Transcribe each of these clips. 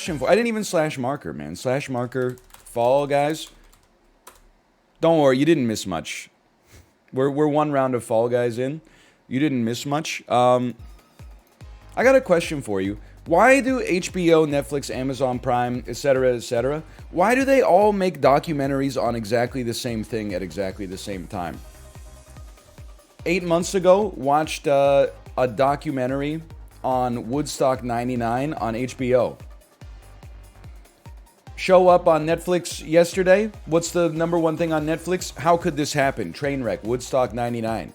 for. I didn't even slash marker, man. Slash marker, Fall Guys. Don't worry, you didn't miss much. We're one round of Fall Guys in. You didn't miss much. I got a question for you. Why do HBO, Netflix, Amazon Prime, etc., why do they all make documentaries on exactly the same thing at exactly the same time? 8 months ago, watched a documentary on Woodstock 99 on HBO. Show up on Netflix yesterday. What's the number one thing on Netflix? How could this happen? Trainwreck, Woodstock 99.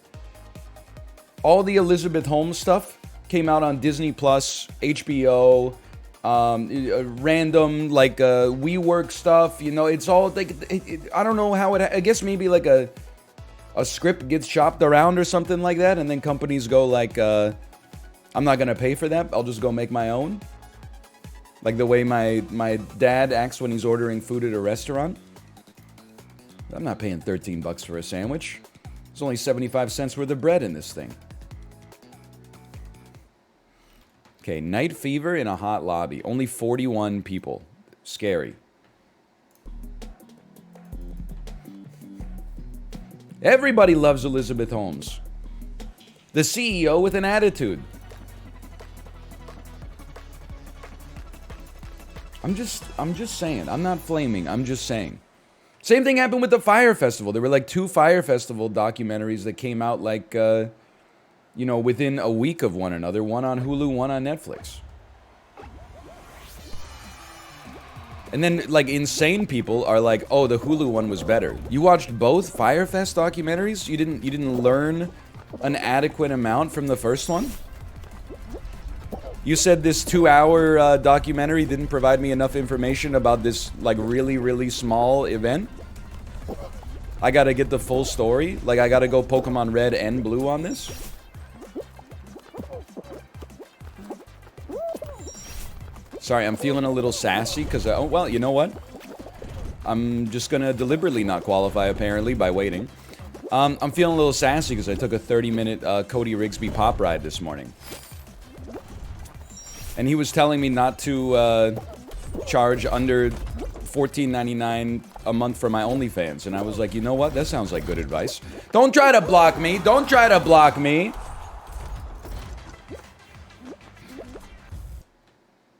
All the Elizabeth Holmes stuff came out on Disney Plus, HBO, random like WeWork stuff. You know, it's all like I don't know how it. I guess maybe like a script gets chopped around or something like that, and then companies go like, I'm not gonna pay for that. I'll just go make my own. Like the way my dad acts when he's ordering food at a restaurant. I'm not paying 13 bucks for a sandwich. There's only 75 cents worth of bread in this thing. Okay, night fever in a hot lobby. Only 41 people. Scary. Everybody loves Elizabeth Holmes. The CEO with an attitude. I'm just saying. I'm not flaming. I'm just saying. Same thing happened with the Fire Festival. There were like 2 Fire Festival documentaries that came out like, you know, within a week of one another. One on Hulu, one on Netflix. And then, like, insane people are like, oh, the Hulu one was better. You watched both Firefest documentaries? You didn't learn an adequate amount from the first one? You said this 2-hour documentary didn't provide me enough information about this, like, really, really small event? I gotta get the full story? Like, I gotta go Pokemon Red and Blue on this? Sorry, I'm feeling a little sassy because, oh, well, you know what? I'm just gonna deliberately not qualify, apparently, by waiting. I'm feeling a little sassy because I took a 30-minute Cody Rigsby pop ride this morning. And he was telling me not to charge under $14.99 a month for my OnlyFans. And I was like, you know what? That sounds like good advice. Don't try to block me. Don't try to block me.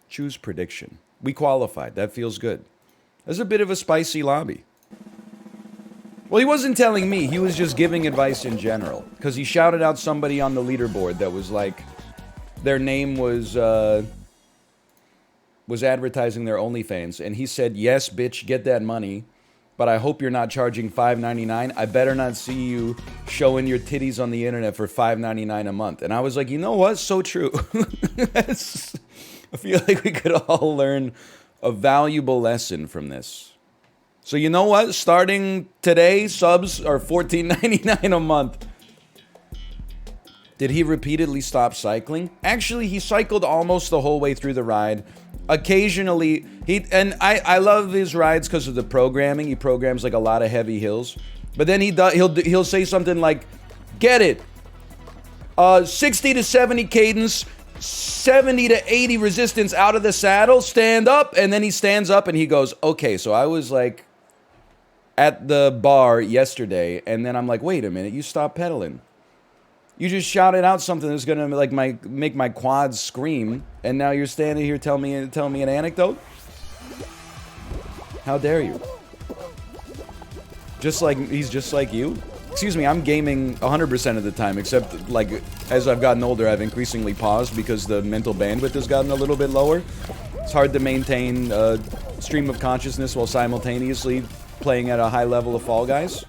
Choose prediction. We qualified. That feels good. That's a bit of a spicy lobby. Well, he wasn't telling me. He was just giving advice in general. Because he shouted out somebody on the leaderboard that was like... Their name was advertising their OnlyFans, and he said, yes, bitch, get that money, but I hope you're not charging $5.99. I better not see you showing your titties on the internet for $5.99 a month. And I was like, you know what? So true. I feel like we could all learn a valuable lesson from this. So you know what? Starting today, subs are $14.99 a month. Did he repeatedly stop cycling? Actually, he cycled almost the whole way through the ride. Occasionally, I love his rides because of the programming. He programs like a lot of heavy hills. But then he'll say something like, get it. 60 to 70 cadence, 70 to 80 resistance out of the saddle, stand up. And then he stands up and he goes, okay, so I was like at the bar yesterday. And then I'm like, wait a minute, you stopped pedaling. You just shouted out something that's gonna like make my quads scream, and now you're standing here telling me an anecdote? How dare you? He's just like you? Excuse me, I'm gaming 100% of the time, except like as I've gotten older, I've increasingly paused because the mental bandwidth has gotten a little bit lower. It's hard to maintain a stream of consciousness while simultaneously playing at a high level of Fall Guys.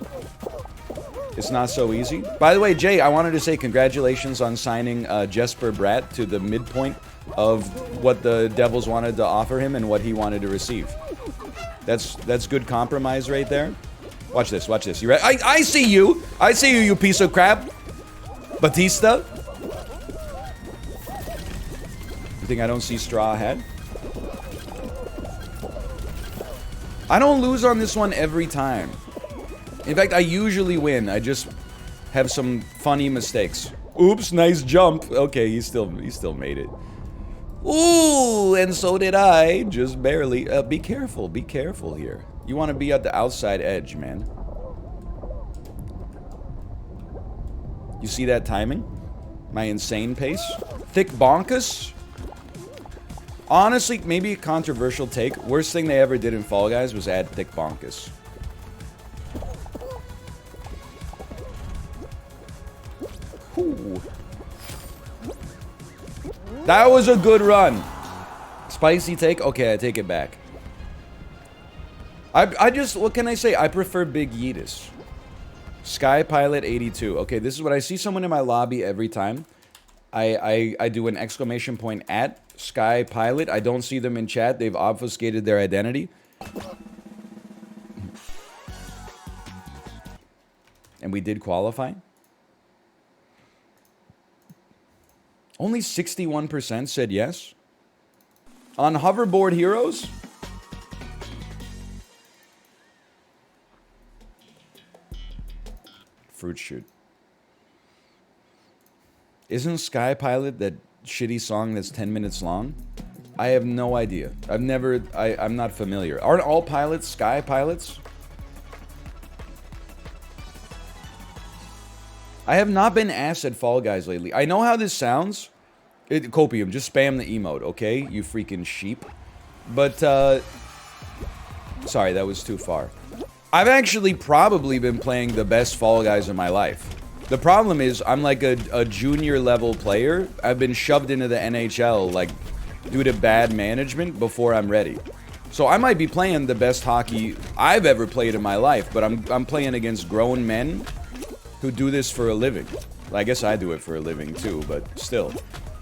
It's not so easy. By the way, Jay, I wanted to say congratulations on signing Jesper Bratt to the midpoint of what the Devils wanted to offer him and what he wanted to receive. That's good compromise right there. Watch this, watch this. You ready? I see you! I see you, you piece of crap! Batista? You think I don't see straw hat? I don't lose on this one every time. In fact, I usually win. I just have some funny mistakes. Oops, nice jump. Okay, he still made it. Ooh, and so did I. Just barely. Be careful. Be careful here. You want to be at the outside edge, man. You see that timing? My insane pace? Thick bonkus? Honestly, maybe a controversial take. Worst thing they ever did in Fall Guys was add thick bonkus. Ooh. That was a good run. Spicy take? Okay, I take it back. I just, what can I say? I prefer Big Yeetus. Sky Pilot 82. Okay, this is what I see someone in my lobby every time. I do an exclamation point at Sky Pilot. I don't see them in chat. They've obfuscated their identity. And we did qualify. Only 61% said yes. On Hoverboard Heroes? Fruit Shoot. Isn't Sky Pilot that shitty song that's 10 minutes long? I have no idea. I'm not familiar. Aren't all pilots Sky Pilots? I have not been asked at Fall Guys lately. I know how this sounds. Copium, just spam the emote, okay? You freaking sheep. But, sorry, that was too far. I've actually probably been playing the best Fall Guys of my life. The problem is, I'm like a junior level player. I've been shoved into the NHL, like, due to bad management before I'm ready. So I might be playing the best hockey I've ever played in my life, but I'm playing against grown men who do this for a living. Well, I guess I do it for a living too, but still.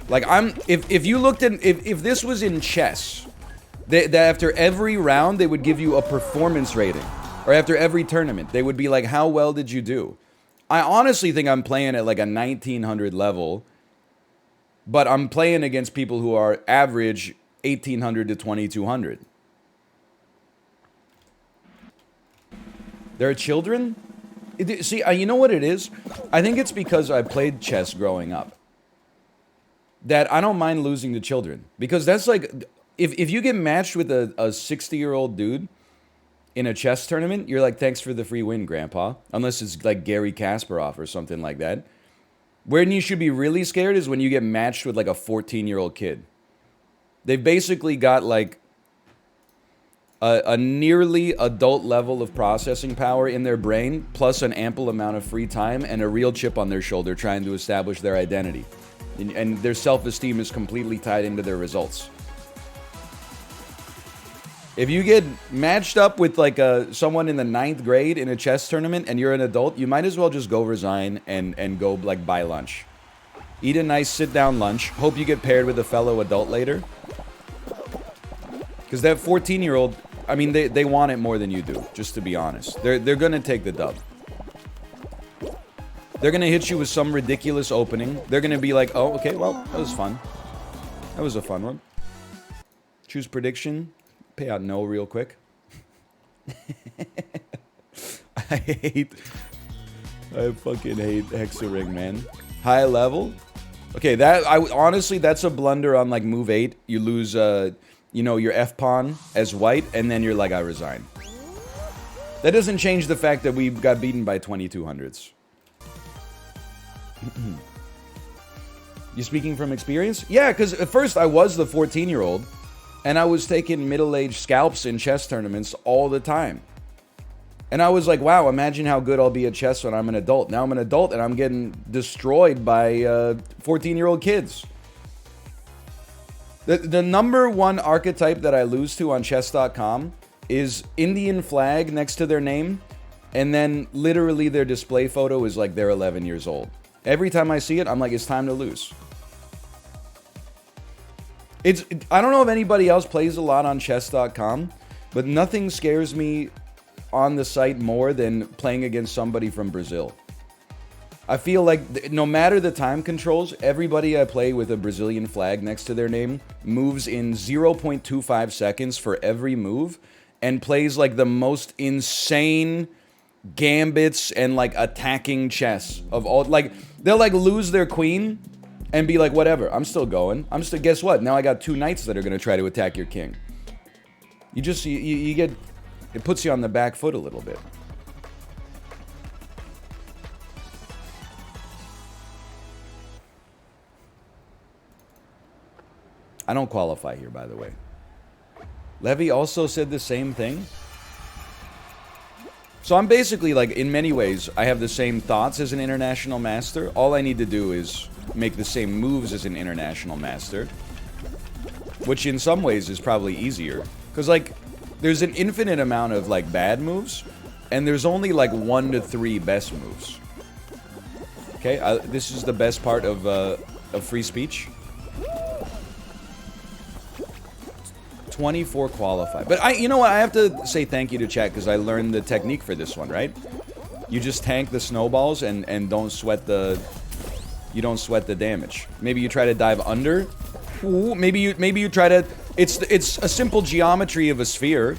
Like, if you looked at, if this was in chess, that after every round, they would give you a performance rating. Or after every tournament, they would be like, how well did you do? I honestly think I'm playing at like a 1900 level, but I'm playing against people who are average 1800 to 2200. There are children? See, you know what it is? I think it's because I played chess growing up. That I don't mind losing to children. Because that's like, if you get matched with a 60-year-old dude in a chess tournament, you're like, thanks for the free win, Grandpa. Unless it's like Gary Kasparov or something like that. When you should be really scared is when you get matched with like a 14-year-old kid. They've basically got like a nearly adult level of processing power in their brain, plus an ample amount of free time and a real chip on their shoulder trying to establish their identity. And their self-esteem is completely tied into their results. If you get matched up with like someone in the 9th grade in a chess tournament and you're an adult, you might as well just go resign and go like buy lunch. Eat a nice sit-down lunch. Hope you get paired with a fellow adult later. Because that 14-year-old, I mean, they want it more than you do, just to be honest. They're going to take the dub. They're going to hit you with some ridiculous opening. They're going to be like, oh, okay, well, that was fun. That was a fun one. Choose prediction. Pay out no real quick. I fucking hate Hexaring, man. High level? Okay, honestly, that's a blunder on like move 8. You lose, you know, your F-pawn as white, and then you're like, I resign. That doesn't change the fact that we got beaten by 2200s. You speaking from experience? Yeah, because at first I was the 14-year-old. And I was taking middle-aged scalps in chess tournaments all the time. And I was like, wow, imagine how good I'll be at chess when I'm an adult. Now I'm an adult and I'm getting destroyed by 14-year-old kids. The number one archetype that I lose to on chess.com is Indian flag next to their name. And then literally their display photo is like they're 11 years old. Every time I see it, I'm like, it's time to lose. I don't know if anybody else plays a lot on chess.com, but nothing scares me on the site more than playing against somebody from Brazil. I feel like no matter the time controls, everybody I play with a Brazilian flag next to their name moves in 0.25 seconds for every move and plays like the most insane gambits and like attacking chess of all. Like, they'll like lose their queen and be like, whatever, I'm still going. I'm still, guess what? Now I got 2 knights that are going to try to attack your king. You just, you get, it puts you on the back foot a little bit. I don't qualify here, by the way. Levy also said the same thing. So I'm basically, like, in many ways, I have the same thoughts as an international master. All I need to do is make the same moves as an international master. Which in some ways is probably easier. Because, like, there's an infinite amount of, like, bad moves. And there's only, like, 1 to 3 best moves. Okay, this is the best part of free speech. 24 qualified. But you know what? I have to say thank you to chat because I learned the technique for this one, right? You just tank the snowballs and don't sweat the... You don't sweat the damage. Maybe you try to dive under. Ooh, maybe you try to... It's a simple geometry of a sphere.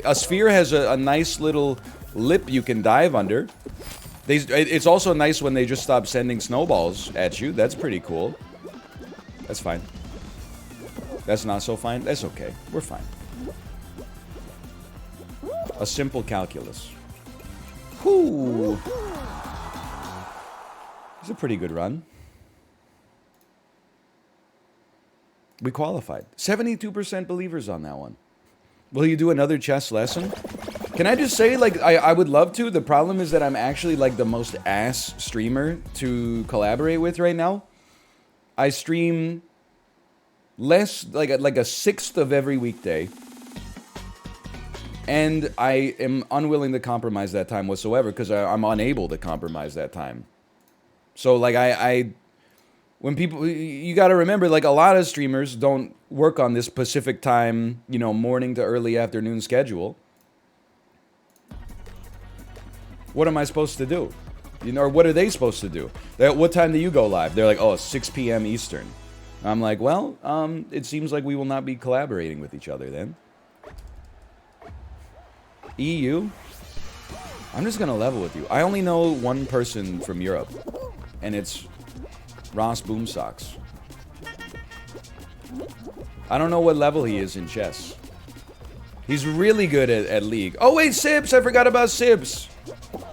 A sphere has a nice little lip you can dive under. It's also nice when they just stop sending snowballs at you. That's pretty cool. That's fine. That's not so fine. That's okay. We're fine. A simple calculus. Whoo! It's a pretty good run. We qualified. 72% believers on that one. Will you do another chess lesson? Can I just say, like, I would love to. The problem is that I'm actually, like, the most ass streamer to collaborate with right now. I stream... less, like a sixth of every weekday. And I am unwilling to compromise that time whatsoever because I'm unable to compromise that time. So, like, when people, you gotta remember, like, a lot of streamers don't work on this Pacific time, you know, morning to early afternoon schedule. What am I supposed to do? You know, or what are they supposed to do? What time do you go live? They're like, oh, 6 p.m. Eastern. I'm like, well, it seems like we will not be collaborating with each other then. EU? I'm just gonna level with you. I only know one person from Europe, and it's Ross Boomsocks. I don't know what level he is in chess. He's really good at League. Oh wait, Sips! I forgot about Sips!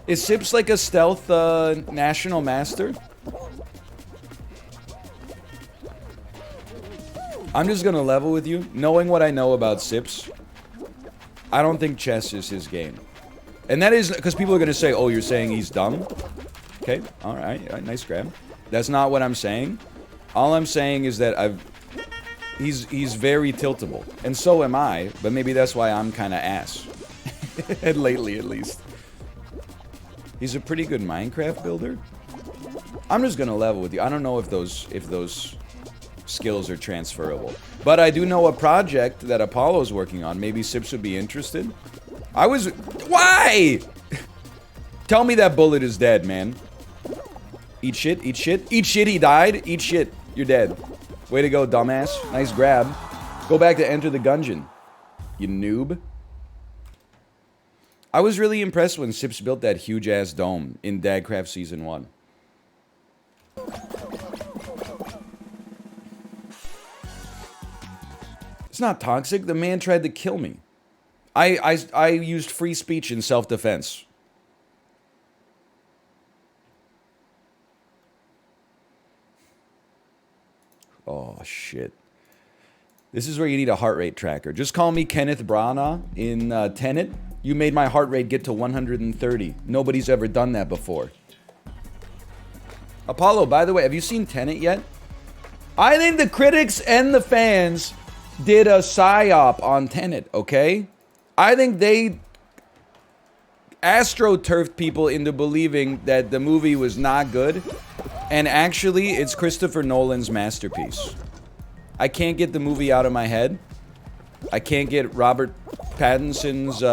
Is Sips like a stealth national master? I'm just gonna level with you. Knowing what I know about Sips, I don't think chess is his game. And that is because people are gonna say, oh, you're saying he's dumb? Okay, alright, nice grab. That's not what I'm saying. All I'm saying is that he's very tiltable. And so am I, but maybe that's why I'm kinda ass. Lately, at least. He's a pretty good Minecraft builder. I'm just gonna level with you. I don't know if those skills are transferable. But I do know a project that Apollo's working on. Maybe Sips would be interested. Why? Tell me that bullet is dead, man. Eat shit, eat shit. Eat shit, he died. Eat shit, you're dead. Way to go, dumbass. Nice grab. Go back to enter the gungeon, you noob. I was really impressed when Sips built that huge-ass dome in Dagcraft Season 1. It's not toxic. The man tried to kill me. I used free speech in self-defense. Oh, shit. This is where you need a heart rate tracker. Just call me Kenneth Branagh in Tenet. You made my heart rate get to 130. Nobody's ever done that before. Apollo, by the way, have you seen Tenet yet? I think the critics and the fans did a psyop on Tenet, okay? I think they astroturfed people into believing that the movie was not good, and actually, it's Christopher Nolan's masterpiece. I can't get the movie out of my head. I can't get Robert Pattinson's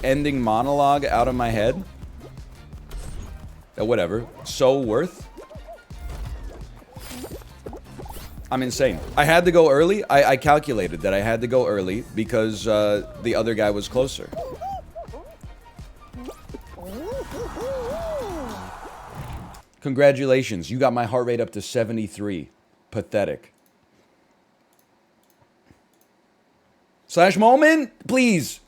ending monologue out of my head. Whatever. So worth. I'm insane. I had to go early. I calculated that I had to go early because the other guy was closer. Congratulations. You got my heart rate up to 73. Pathetic. Slash moment, please.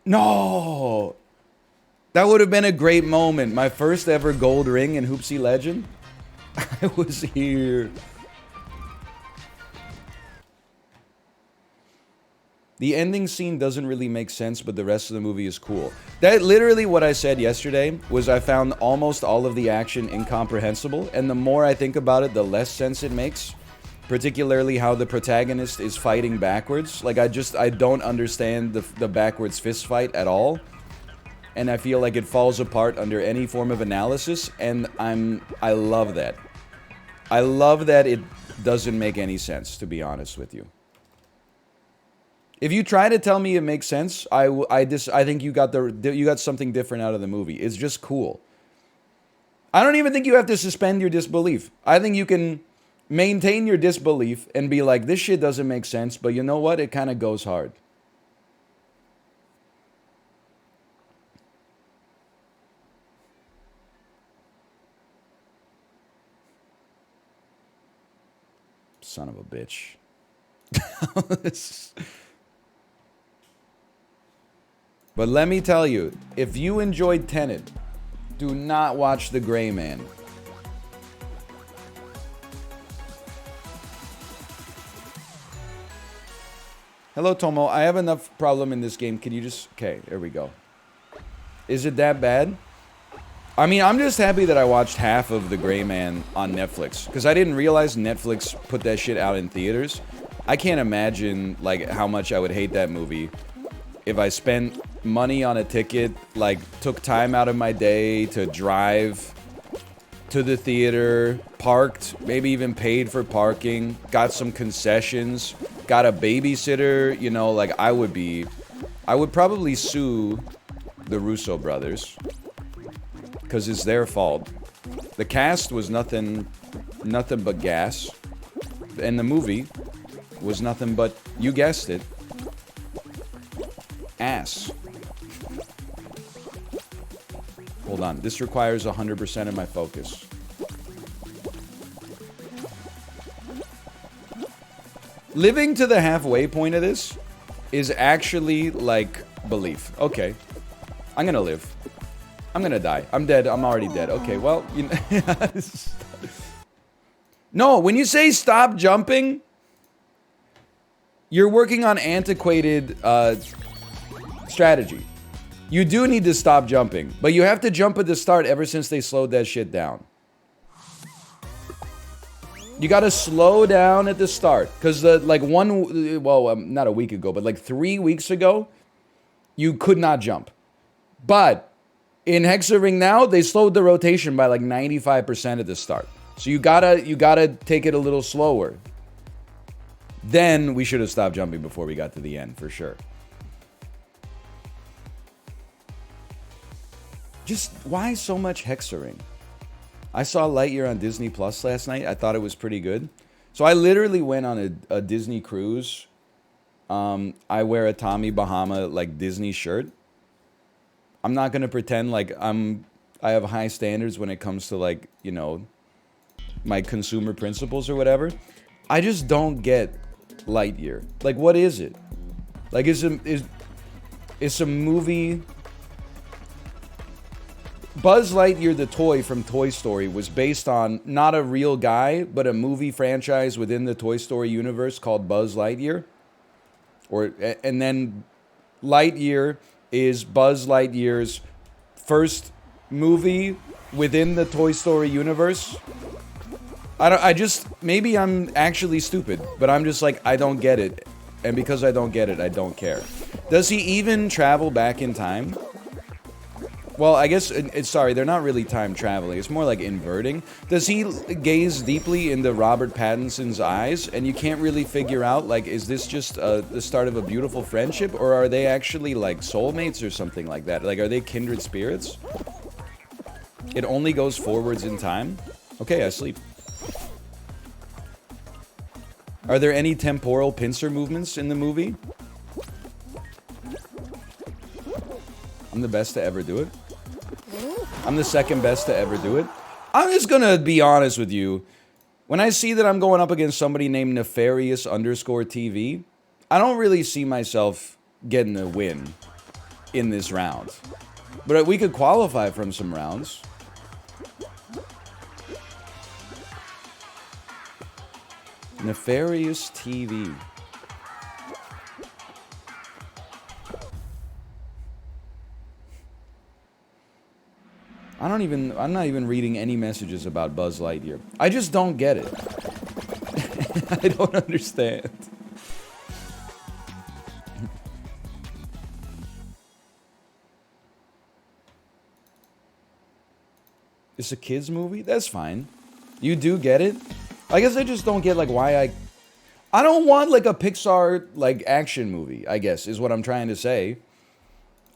No. That would have been a great moment. My first ever gold ring in Hoopsie Legend. I was here. The ending scene doesn't really make sense, but the rest of the movie is cool. That literally what I said yesterday was I found almost all of the action incomprehensible, and the more I think about it, the less sense it makes. Particularly how the protagonist is fighting backwards. Like, I don't understand the backwards fist fight at all. And I feel like it falls apart under any form of analysis, and I love that. I love that it doesn't make any sense, to be honest with you. If you try to tell me it makes sense, I think you got something different out of the movie. It's just cool. I don't even think you have to suspend your disbelief. I think you can maintain your disbelief and be like, this shit doesn't make sense, but you know what? It kind of goes hard. Son of a bitch. But let me tell you, if you enjoyed Tenet, do not watch The Gray Man. Hello, Tomo. I have enough problem in this game. Can you just... Okay, there we go. Is it that bad? I mean, I'm just happy that I watched half of The Gray Man on Netflix. Because I didn't realize Netflix put that shit out in theaters. I can't imagine, like, how much I would hate that movie if I spent money on a ticket, like, took time out of my day to drive to the theater, parked, maybe even paid for parking, got some concessions, got a babysitter, you know, like, I would probably sue the Russo brothers. Because it's their fault. The cast was nothing but gas. And the movie was nothing but, you guessed it, ass. Hold on, this requires 100% of my focus. Living to the halfway point of this is actually like belief. Okay, I'm gonna live. I'm gonna die. I'm dead. I'm already dead. Okay, well, you know. No, when you say stop jumping, you're working on antiquated strategy. You do need to stop jumping, but you have to jump at the start ever since they slowed that shit down. You gotta slow down at the start, because not a week ago, but like 3 weeks ago, you could not jump. But in Hexaring now, they slowed the rotation by like 95% at the start. So you gotta take it a little slower. Then we should have stopped jumping before we got to the end, for sure. Just, why so much Hexaring? I saw Lightyear on Disney Plus last night. I thought it was pretty good. So I literally went on a Disney cruise. I wear a Tommy Bahama, like, Disney shirt. I'm not gonna pretend like I have high standards when it comes to, like, you know, my consumer principles or whatever. I just don't get Lightyear. Like, what is it? Like, it's a movie. Buzz Lightyear, the toy from Toy Story, was based on not a real guy, but a movie franchise within the Toy Story universe called Buzz Lightyear. And then Lightyear is Buzz Lightyear's first movie within the Toy Story universe. Maybe I'm actually stupid, but I'm just like, I don't get it. And because I don't get it, I don't care. Does he even travel back in time? Well, I guess, sorry, they're not really time traveling. It's more like inverting. Does he gaze deeply into Robert Pattinson's eyes, and you can't really figure out, like, is this just the start of a beautiful friendship, or are they actually, like, soulmates or something like that? Like, are they kindred spirits? It only goes forwards in time? Okay, I sleep. Are there any temporal pincer movements in the movie? I'm the best to ever do it. I'm the second best to ever do it. I'm just gonna be honest with you. When I see that I'm going up against somebody named Nefarious underscore TV, I don't really see myself getting a win in this round. But we could qualify from some rounds. Nefarious TV. I'm not even reading any messages about Buzz Lightyear. I just don't get it. I don't understand. It's a kid's movie? That's fine. You do get it? I guess I just don't get, like, why I don't want, like, a Pixar, like, action movie, I guess, is what I'm trying to say.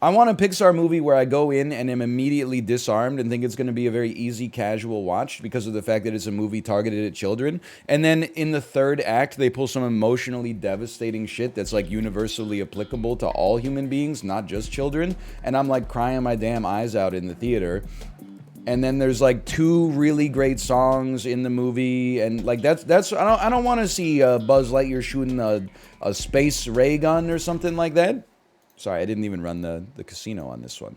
I want a Pixar movie where I go in and am immediately disarmed and think it's going to be a very easy, casual watch because of the fact that it's a movie targeted at children. And then in the third act, they pull some emotionally devastating shit that's, like, universally applicable to all human beings, not just children. And I'm, like, crying my damn eyes out in the theater. And then there's, like, 2 really great songs in the movie, and, like, that's I don't want to see Buzz Lightyear shooting a space ray gun or something like that. Sorry, I didn't even run the casino on this one.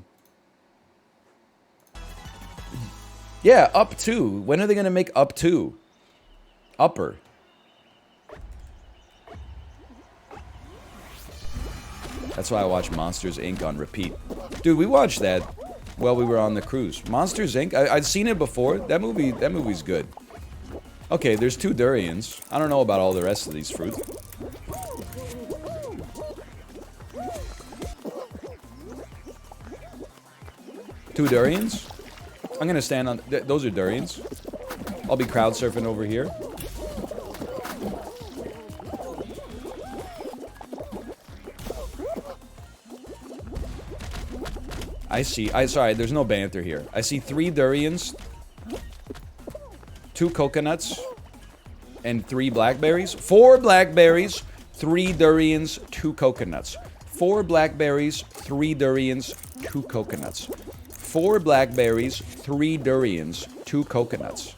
Yeah, Up 2. When are they gonna make Up 2? Upper. That's why I watch Monsters, Inc. on repeat. Dude, we watched that while we were on the cruise. Monsters, Inc. I'd seen it before. That movie's good. Okay, there's 2 durians. I don't know about all the rest of these fruit. Two durians? I'm gonna stand on... those are durians. I'll be crowd surfing over here. Sorry, there's no banter here. I see 3 durians, 2 coconuts, and 3 blackberries. 4 blackberries, 3 durians, 2 coconuts. 4 blackberries, 3 durians, 2 coconuts. 4 blackberries, 3 durians, 2 coconuts.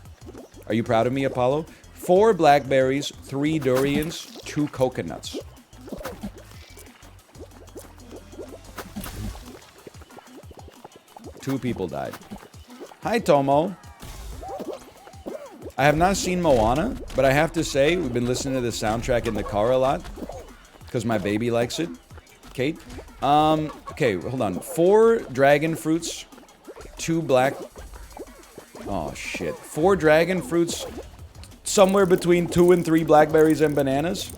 Are you proud of me, Apollo? 4 blackberries, 3 durians, 2 coconuts. Two people died. Hi, Tomo. I have not seen Moana, but I have to say, we've been listening to the soundtrack in the car a lot. Because my baby likes it. Kate. Okay, hold on. 4 dragon fruits. 2 black... Oh, shit. 4 dragon fruits. Somewhere between 2 and 3 blackberries and bananas.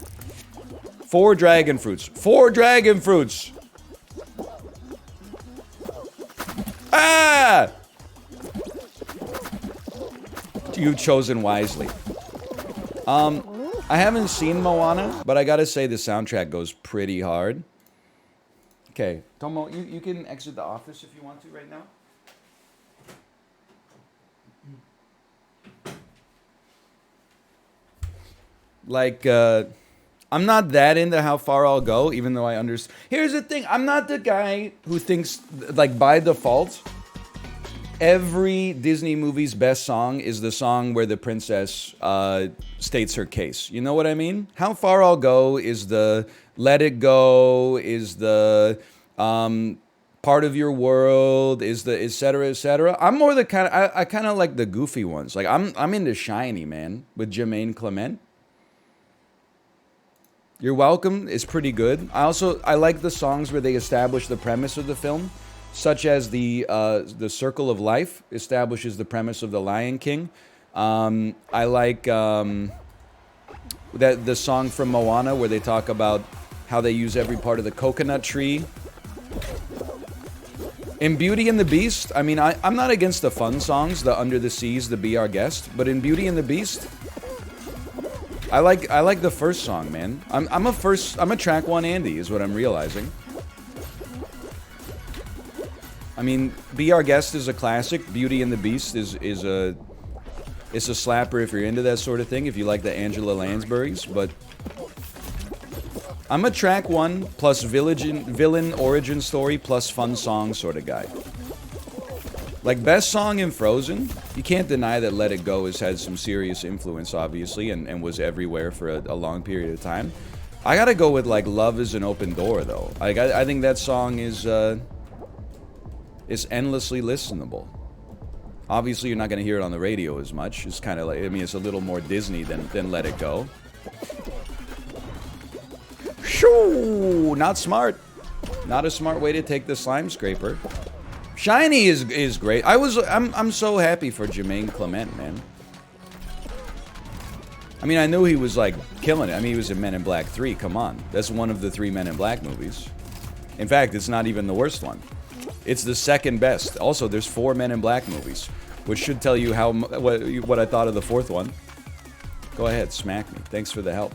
4 dragon fruits. 4 dragon fruits! Ah! You've chosen wisely. I haven't seen Moana, but I gotta say the soundtrack goes pretty hard. Okay, Tomo, you can exit the office if you want to right now. Like, I'm not that into how far I'll go, even though I understand. Here's the thing, I'm not the guy who thinks, like, by default, every Disney movie's best song is the song where the princess states her case. You know what I mean? How Far I'll Go is the Let It Go, is the Part of Your World, is the etc. etc. I'm more the kind of, I kind of like the goofy ones. Like, I'm into Shiny, man, with Jermaine Clement. You're Welcome is pretty good. I like the songs where they establish the premise of the film, such as the Circle of Life establishes the premise of The Lion King. I like the song from Moana where they talk about how they use every part of the coconut tree. In Beauty and the Beast, I mean, I'm not against the fun songs, the Under the Seas, the Be Our Guest, but in Beauty and the Beast, I like the first song, man. I'm a track 1 Andy, is what I'm realizing. I mean, Be Our Guest is a classic. Beauty and the Beast is a slapper if you're into that sort of thing, if you like the Angela Lansburys, but I'm a track 1 plus villain origin story plus fun song sort of guy. Like, best song in Frozen, you can't deny that Let It Go has had some serious influence, obviously, and was everywhere for a long period of time. I gotta go with, like, Love is an Open Door, though. Like, I think that song is endlessly listenable. Obviously, you're not gonna hear it on the radio as much. It's kind of like, I mean, it's a little more Disney than Let It Go. Shoo! Not smart. Not a smart way to take the slime scraper. Shiny is great. I'm so happy for Jermaine Clement, man. I mean, I knew he was, like, killing it. I mean, he was in Men in Black 3. Come on. That's one of the 3 Men in Black movies. In fact, it's not even the worst one. It's the second best. Also, there's 4 Men in Black movies, which should tell you what I thought of the 4th one. Go ahead, smack me. Thanks for the help.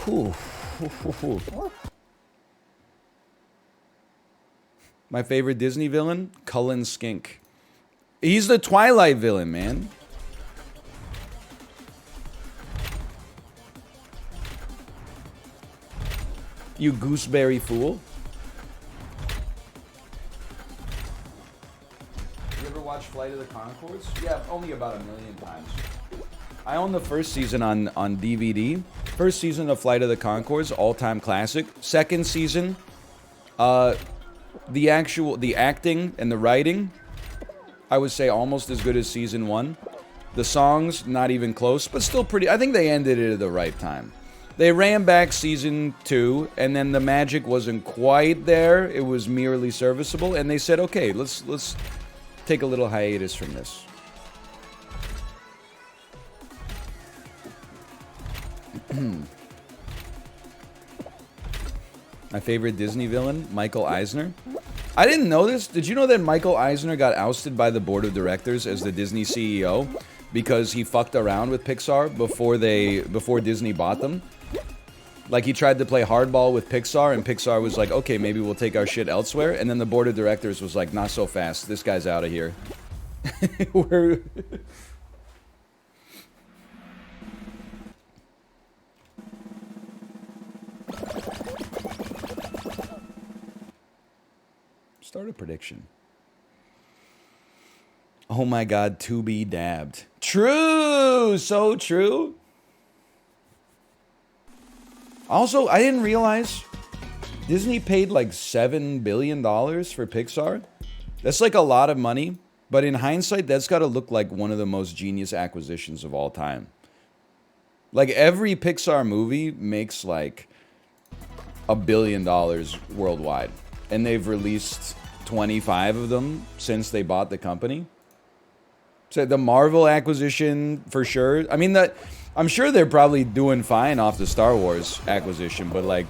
Whew. My favorite Disney villain? Cullen Skink. He's the Twilight villain, man. You gooseberry fool. You ever watch Flight of the Conchords? Yeah, only about 1,000,000 times. I own the first season on DVD. First season of Flight of the Conchords, all-time classic. Second season, the acting and the writing, I would say almost as good as season 1. The songs, not even close, but still pretty. I think they ended it at the right time. They ran back season 2, and then the magic wasn't quite there. It was merely serviceable, and they said, okay, let's take a little hiatus from this. My favorite Disney villain, Michael Eisner. I didn't know this. Did you know that Michael Eisner got ousted by the board of directors as the Disney CEO because he fucked around with Pixar before Disney bought them? Like, he tried to play hardball with Pixar, and Pixar was like, okay, maybe we'll take our shit elsewhere. And then the board of directors was like, not so fast. This guy's out of here. Start a prediction. Oh my god, to be dabbed. True! So true. Also, I didn't realize Disney paid like $7 billion for Pixar. That's like a lot of money, but in hindsight, that's got to look like one of the most genius acquisitions of all time. Like, every Pixar movie makes like $1 billion worldwide, and they've released 25 of them since they bought the company. So the Marvel acquisition, for sure. I mean, I'm sure they're probably doing fine off the Star Wars acquisition, but like,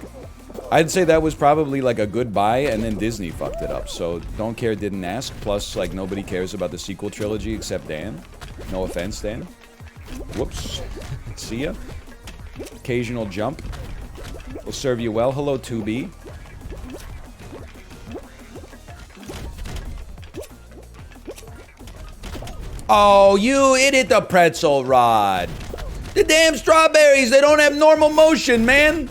I'd say that was probably like a good buy, and then Disney fucked it up. So don't care, didn't ask. Plus, like, nobody cares about the sequel trilogy except Dan. No offense, Dan. Whoops. See ya. Occasional jump. Will serve you well. Hello, 2B. Oh, it hit the pretzel rod. The damn strawberries, they don't have normal motion, man.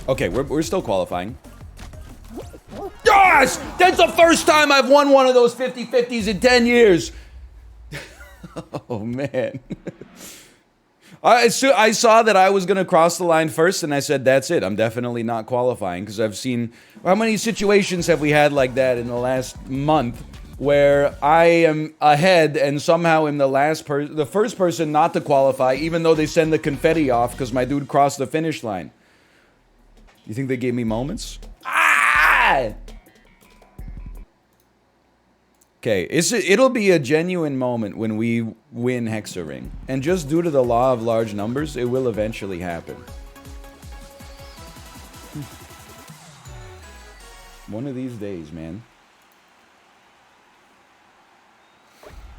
Okay, we're still qualifying. Gosh, that's the first time I've won one of those 50-50s in 10 years. Oh, man. I saw that I was going to cross the line first, and I said, that's it. I'm definitely not qualifying, because I've seen... How many situations have we had like that in the last month where I am ahead and somehow am the first person not to qualify, even though they send the confetti off because my dude crossed the finish line? You think they gave me moments? Ah! Okay, it'll be a genuine moment when we win Hexaring. And just due to the law of large numbers, it will eventually happen. One of these days, man.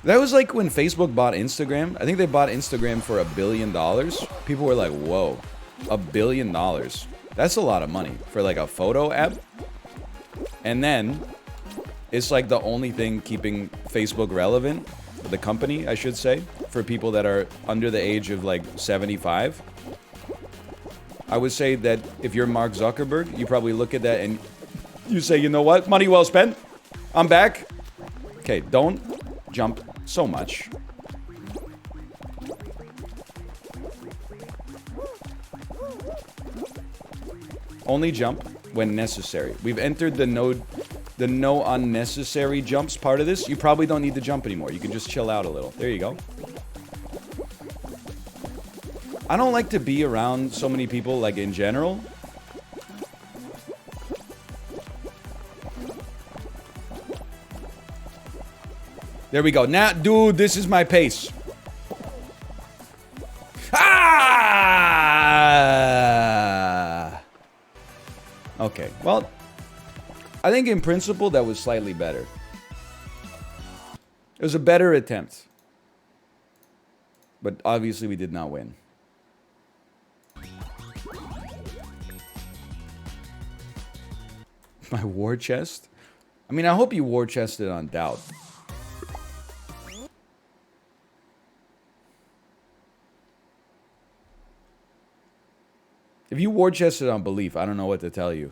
That was like when Facebook bought Instagram. I think they bought Instagram for $1 billion. People were like, whoa, $1 billion. That's a lot of money for like a photo app. And then it's like the only thing keeping Facebook relevant, the company, I should say, for people that are under the age of like 75. I would say that if you're Mark Zuckerberg, you probably look at that and You say, you know what? Money well spent. I'm back. Okay, don't jump so much. Only jump when necessary. We've entered the no unnecessary jumps part of this. You probably don't need to jump anymore. You can just chill out a little. There you go. I don't like to be around so many people, like, in general. There we go. Now, dude, this is my pace. Ah! Okay, well, I think in principle that was slightly better. It was a better attempt. But obviously we did not win. My war chest? I mean, I hope you war chested on doubt. If you war chested on belief, I don't know what to tell you.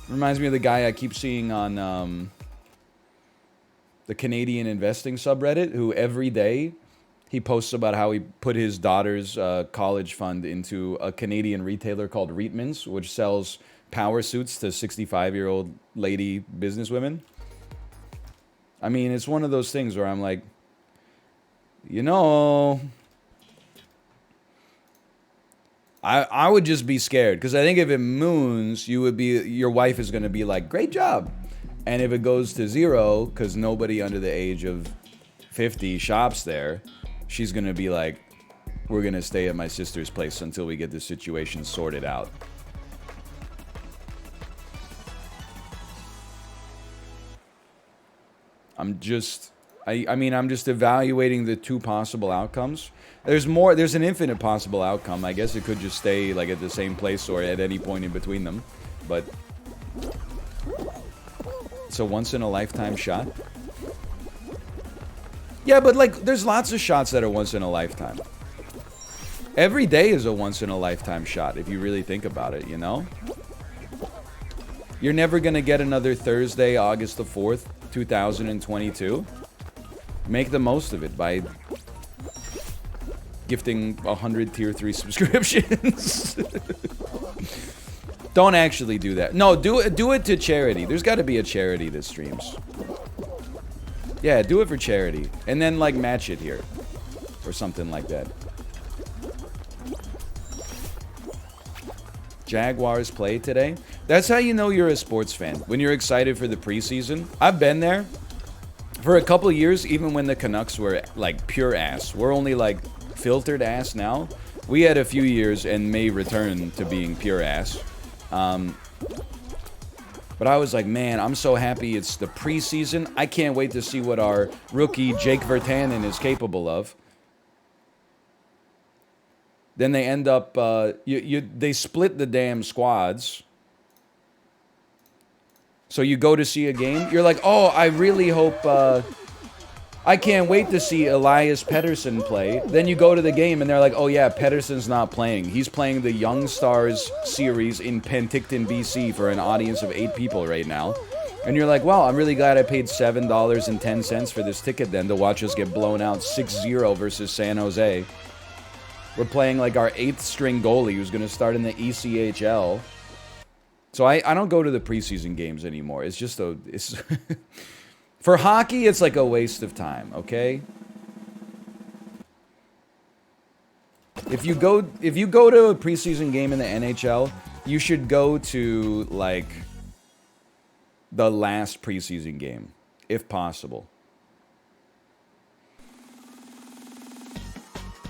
Reminds me of the guy I keep seeing on the Canadian investing subreddit, who every day he posts about how he put his daughter's college fund into a Canadian retailer called Reitmans, which sells power suits to 65-year-old lady businesswomen. I mean, it's one of those things where I'm like, you know, I would just be scared, because I think if it moons, your wife is going to be like, great job. And if it goes to 0, because nobody under the age of 50 shops there, she's going to be like, we're going to stay at my sister's place until we get this situation sorted out. I'm just evaluating the two possible outcomes. There's an infinite possible outcome. I guess it could just stay like at the same place or at any point in between them. But it's a once in a lifetime shot. Yeah, but like there's lots of shots that are once in a lifetime. Every day is a once in a lifetime shot if you really think about it, you know? You're never going to get another Thursday, August the 4th, 2022. Make the most of it by gifting 100 tier 3 subscriptions. Don't actually do that. No, do it to charity. There's got to be a charity that streams. Yeah, do it for charity. And then, like, match it here. Or something like that. Jaguars play today. That's how you know you're a sports fan. When you're excited for the preseason. I've been there. For a couple years, even when the Canucks were, like, pure ass. We're only, like, filtered ass now. We had a few years and may return to being pure ass. But I was like, man, I'm so happy it's the preseason. I can't wait to see what our rookie Jake Virtanen is capable of. Then they end up, they split the damn squads. So you go to see a game. You're like, oh, I really hope, I can't wait to see Elias Pettersson play. Then you go to the game and they're like, oh yeah, Pettersson's not playing. He's playing the Young Stars series in Penticton, BC for an audience of 8 people right now. And you're like, well, I'm really glad I paid $7.10 for this ticket then to watch us get blown out 6-0 versus San Jose. We're playing like our 8th string goalie who's going to start in the ECHL. So I don't go to the preseason games anymore. It's just it's for hockey, it's like a waste of time, okay? If you go to a preseason game in the NHL, you should go to like the last preseason game, if possible.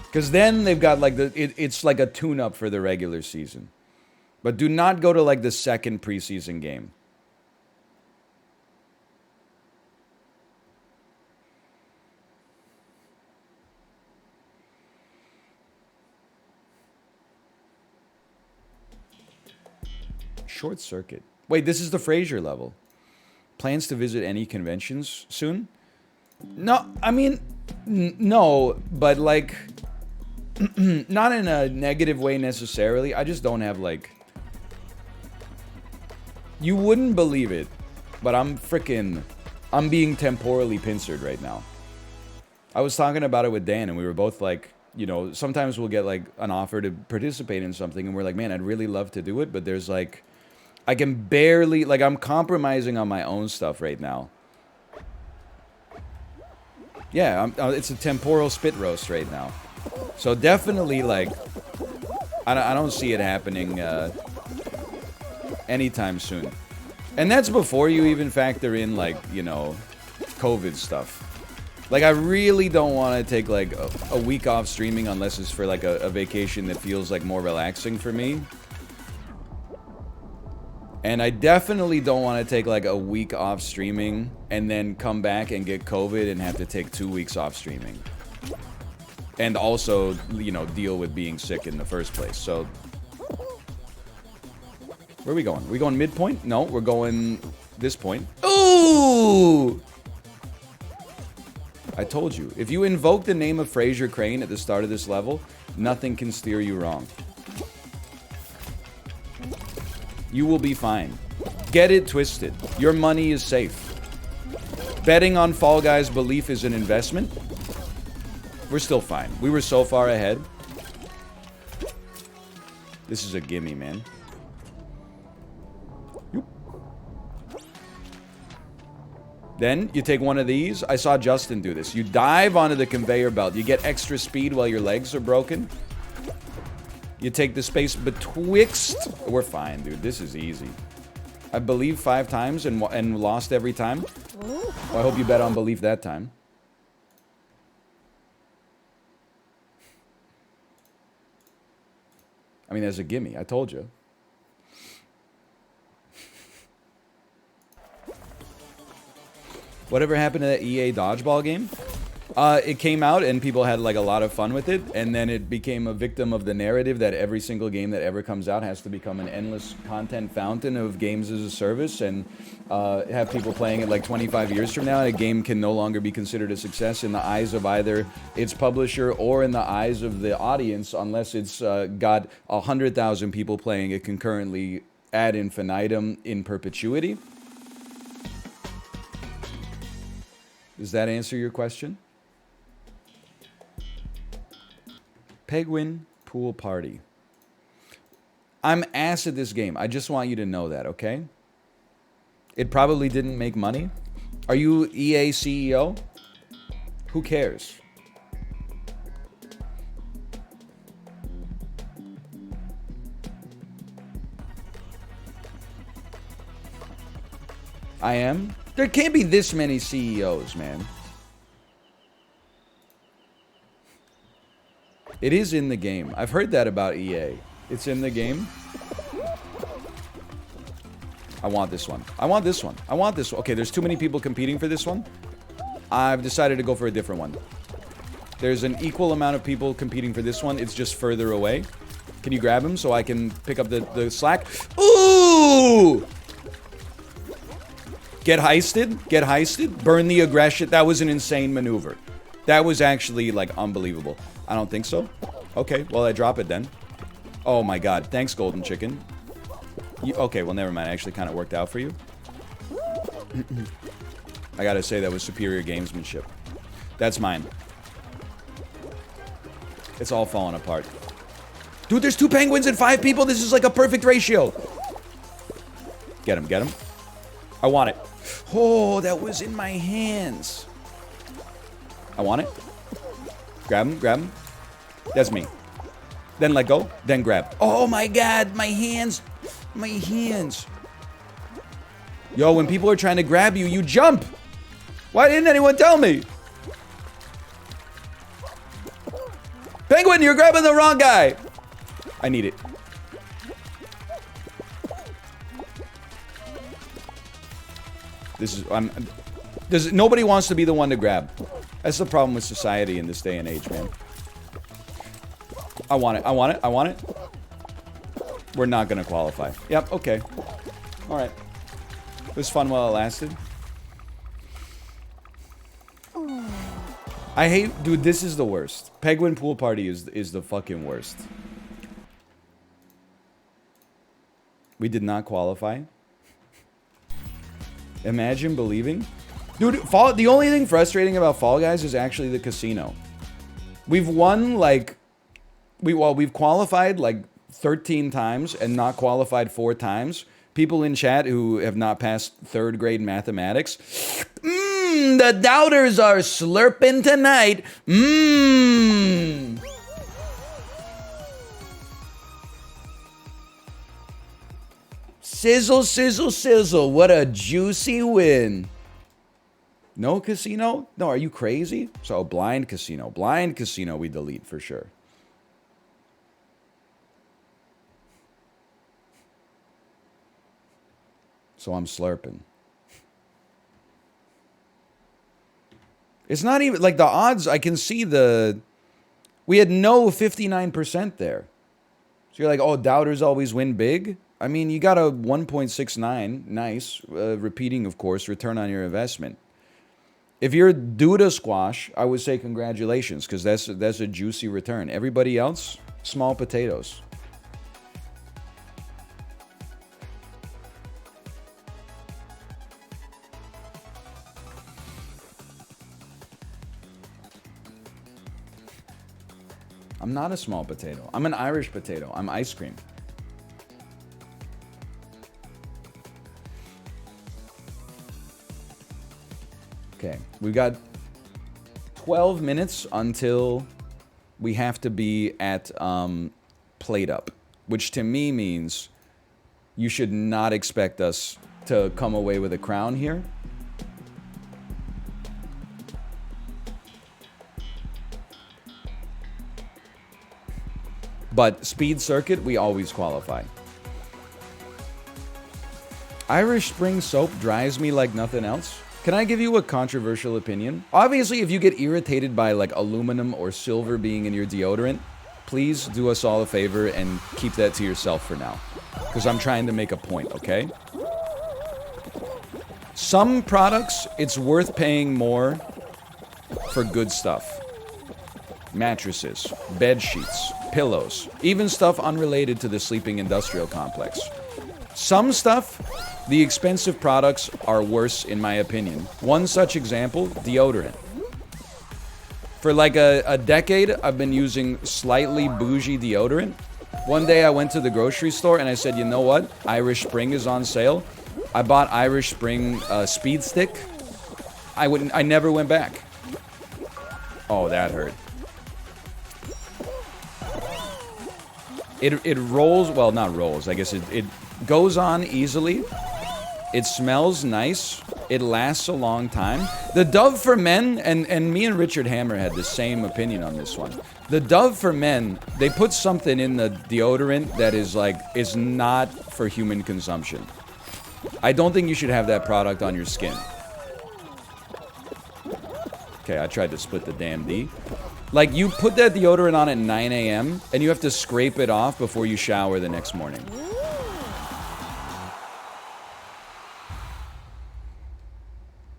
Because then they've got like it's like a tune-up for the regular season. But do not go to like the second preseason game. Short circuit. Wait, this is the Fraser level. Plans to visit any conventions soon? No, I mean, no, but like, not in a negative way necessarily. I just don't have like You wouldn't believe it, but I'm being temporally pincered right now. I was talking about it with Dan, and we were both like, you know, sometimes we'll get like an offer to participate in something, and we're like, man, I'd really love to do it, but there's like, I can barely, like, I'm compromising on my own stuff right now. Yeah, it's a temporal spit roast right now. So definitely, like, I don't see it happening anytime soon. And that's before you even factor in, like, you know, COVID stuff. Like, I really don't want to take, like, a week off streaming unless it's for, like, a vacation that feels, like, more relaxing for me. And I definitely don't want to take, like, a week off streaming and then come back and get COVID and have to take 2 weeks off streaming. And also, you know, deal with being sick in the first place. So, where are we going? Are we going midpoint? No, we're going this point. Ooh! I told you. If you invoke the name of Fraser Crane at the start of this level, nothing can steer you wrong. You will be fine. Get it twisted. Your money is safe. Betting on Fall Guys' belief is an investment. We're still fine. We were so far ahead. This is a gimme, man. Then you take one of these. I saw Justin do this. You dive onto the conveyor belt. You get extra speed while your legs are broken. You take the space betwixt. We're fine, dude. This is easy. I believe 5 times and lost every time. Well, I hope you bet on belief that time. I mean, there's a gimme. I told you. Whatever happened to that EA dodgeball game? It came out and people had like a lot of fun with it, and then it became a victim of the narrative that every single game that ever comes out has to become an endless content fountain of games as a service, and have people playing it like 25 years from now, and a game can no longer be considered a success in the eyes of either its publisher or in the eyes of the audience unless it's got 100,000 people playing it concurrently ad infinitum in perpetuity. Does that answer your question? PEGWIN pool party. I'm ass at this game. I just want you to know that, okay? It probably didn't make money. Are you EA CEO? Who cares? I am? There can't be this many CEOs, man. It is in the game. I've heard that about EA. It's in the game. I want this one. I want this one. I want this one. Okay, there's too many people competing for this one. I've decided to go for a different one. There's an equal amount of people competing for this one. It's just further away. Can you grab him so I can pick up the slack? Ooh! Get heisted. Get heisted. Burn the aggression. That was an insane maneuver. That was actually, like, unbelievable. I don't think so. Okay, well, I drop it then. Oh, my God. Thanks, Golden Chicken. Okay, well, never mind. It actually kind of worked out for you. I gotta say, that was superior gamesmanship. That's mine. It's all falling apart. Dude, there's 2 penguins and 5 people. This is like a perfect ratio. Get him, get him. I want it. Oh, that was in my hands. I want it. Grab him, grab him. That's me. Then let go, then grab. Oh my God, my hands. My hands. Yo, when people are trying to grab you, you jump. Why didn't anyone tell me? Penguin, you're grabbing the wrong guy. I need it. This is, nobody wants to be the one to grab. That's the problem with society in this day and age, man. I want it, I want it, I want it. We're not gonna qualify. Yep, okay. Alright. It was fun while it lasted. I hate, dude, this is the worst. PEGWIN pool party is the fucking worst. We did not qualify. Imagine believing. Dude, the only thing frustrating about Fall Guys is actually the casino. We've won, like... We've qualified, like, 13 times and not qualified 4 times. People in chat who have not passed 3rd grade mathematics. The doubters are slurping tonight. Sizzle, sizzle, sizzle. What a juicy win. No casino? No, are you crazy? So, blind casino. Blind casino we delete for sure. So I'm slurping. It's not even, like, the odds, I can see the... We had no 59% there. So you're like, oh, doubters always win big? I mean, you got a 1.69. Nice. Repeating, of course, return on your investment. If you're due to squash, I would say congratulations, because that's a juicy return. Everybody else, small potatoes. I'm not a small potato. I'm an Irish potato. I'm ice cream. Okay, we've got 12 minutes until we have to be at plate up, which to me means you should not expect us to come away with a crown here. But speed circuit, we always qualify. Irish Spring soap dries me like nothing else. Can I give you a controversial opinion? Obviously, if you get irritated by like aluminum or silver being in your deodorant, please do us all a favor and keep that to yourself for now. Because I'm trying to make a point, okay? Some products, it's worth paying more for good stuff. Mattresses, bed sheets, pillows, even stuff unrelated to the sleeping industrial complex. Some stuff, the expensive products are worse in my opinion. One such example, deodorant. For like a decade, I've been using slightly bougie deodorant. One day I went to the grocery store and I said, you know what? Irish Spring is on sale. I bought Irish Spring Speed Stick. I never went back. Oh, that hurt. It rolls, well, not rolls, I guess it goes on easily. It smells nice. It lasts a long time. The Dove for Men, and me and Richard Hammer had the same opinion on this one. The Dove for Men, they put something in the deodorant that is like, is not for human consumption. I don't think you should have that product on your skin. Okay, I tried to split the damn D. Like, you put that deodorant on at 9 a.m. and you have to scrape it off before you shower the next morning.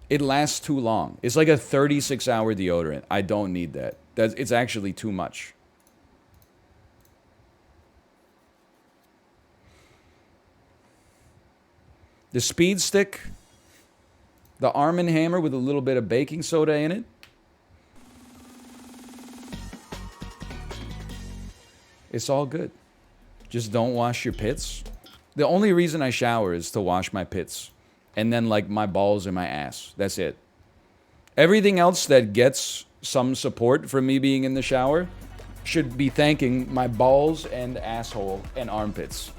It lasts too long. It's like a 36-hour deodorant. I don't need that. It's actually too much. The Speed Stick, the Arm & Hammer with a little bit of baking soda in it. It's all good. Just don't wash your pits. The only reason I shower is to wash my pits. And then, like, my balls and my ass. That's it. Everything else that gets some support from me being in the shower should be thanking my balls and asshole and armpits.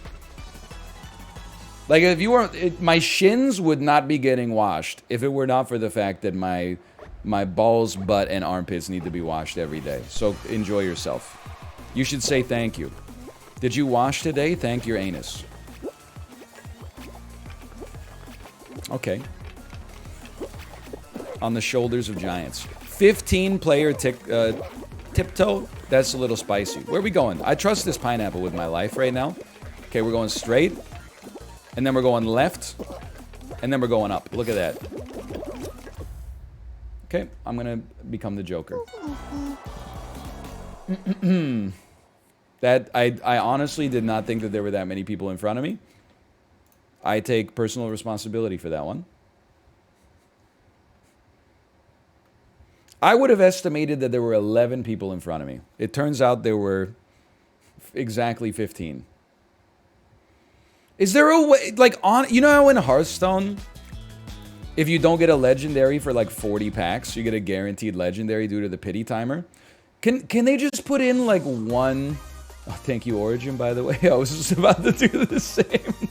Like, if you weren't... my shins would not be getting washed if it were not for the fact that my balls, butt, and armpits need to be washed every day. So, enjoy yourself. You should say thank you. Did you wash today? Thank your anus. Okay. On the shoulders of giants. 15-player tiptoe? That's a little spicy. Where are we going? I trust this pineapple with my life right now. Okay, we're going straight. And then we're going left. And then we're going up. Look at that. Okay, I'm going to become the Joker. That I honestly did not think that there were that many people in front of me. I take personal responsibility for that one. I would have estimated that there were 11 people in front of me. It turns out there were exactly 15. Is there a way, like, you know how in Hearthstone, if you don't get a legendary for like 40 packs, you get a guaranteed legendary due to the pity timer? Can they just put in like one? Oh, thank you, Origin, by the way. I was just about to do the same.